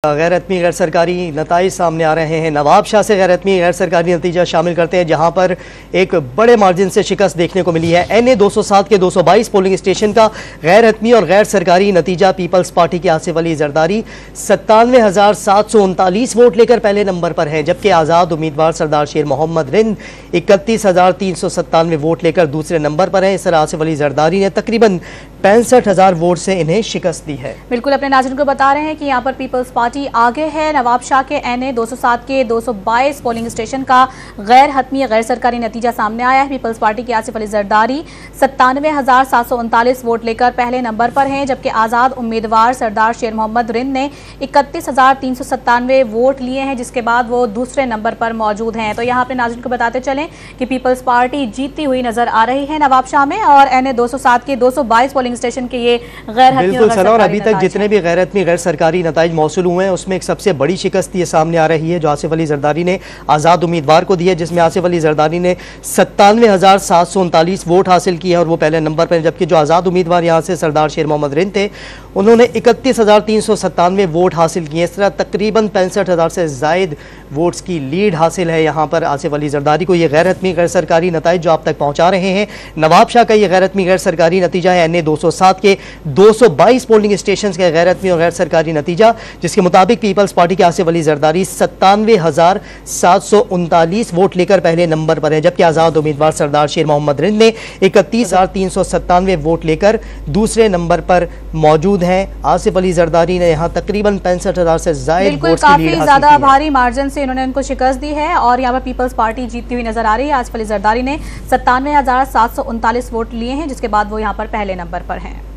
गैर हतमी गैर सरकारी नताइज सामने आ रहे हैं। नवाबशाह से गैर हतमी गैर सरकारी नतीजा शामिल करते हैं, जहां पर एक बड़े मार्जिन से शिकस्त देखने को मिली है। NA 207 के 222 पोलिंग स्टेशन का गैर हतमी और गैर सरकारी नतीजा पीपल्स पार्टी के आसिफ अली जरदारी 97,739 वोट लेकर पहले नंबर पर हैं, जबकि आज़ाद उम्मीदवार सरदार शेर मोहम्मद रिंद 31,397 वोट लेकर दूसरे नंबर पर हैं। इस तरह आसिफ अली जरदारी ने तकरीबन 65,000 वोट से इन्हें शिकस्त दी है। बिल्कुल, अपने नाज़रीन को बता रहे हैं कि यहाँ पर पीपल्स पार्टी आगे है। नवाबशाह के NA 207 के 222 पोलिंग स्टेशन का गैर हतमी गैर सरकारी नतीजा सामने आया है। पीपल्स पार्टी के आसिफ अली जरदारी 97,739 वोट लेकर पहले नंबर पर हैं, जबकि आज़ाद उम्मीदवार सरदार शेर मोहम्मद रिंद ने 31,397 वोट लिए हैं, जिसके बाद वो दूसरे नंबर पर मौजूद हैं। तो यहाँ अपने नाज़रीन को बताते चलें कि पीपल्स पार्टी जीतती हुई नजर आ रही है नवाबशाह में, और NA 207 के 222 पोलिंग स्टेशन के ये गैर हतमी और अभी तक जितने भी गैर हतमी गैर सरकारी नताइज मौसूल हुए हैं उसमें एक सबसे बड़ी शिकस्त ये सामने आ रही है जो आसिफ अली जरदारी ने आज़ाद उम्मीदवार को दी है, जिसमें आसिफ अली जरदारी ने 97,739 वोट हासिल किए और वो पहले नंबर पर, जबकि जो आज़ाद उम्मीदवार यहाँ से सरदार शेर मोहम्मद रिंद थे उन्होंने 31,397 वोट हासिल किए। इस तरह तकरीबन 65,000 से जायद वोट्स की लीड हासिल है यहाँ पर आसिफ अली जरदारी को। ये गैर हतमी गैर सरकारी नताइज जो आप तक पहुँचा रहे हैं। नवाबशाह का ये गैर हतमी गैर सरकारी नतीजा है NA 207 के 222 पोलिंग स्टेशन के गैर हतमी और गैर सरकारी नतीजा, जिसके मुताबिक पीपल्स पार्टी के आसिफ अली जरदारी 97,739 वोट लेकर पहले नंबर पर है, जबकि आज़ाद उम्मीदवार सरदार शेर मोहम्मद रिंद ने 31,397 वोट लेकर दूसरे नंबर पर मौजूद हैं। आसिफ अली जरदारी ने यहाँ तकरीबन 65,000 से जायद वोट्स की लीड हासिल की है। ज्यादा भारी मार्जिन से इन्होंने उनको शिकस्त दी है और यहाँ पर पीपल्स पार्टी जीतती हुई नजर आ रही है। आसिफ अली जरदारी ने 97,739 वोट लिए हैं, जिसके बाद वो यहाँ पर पहले नंबर पर हैं।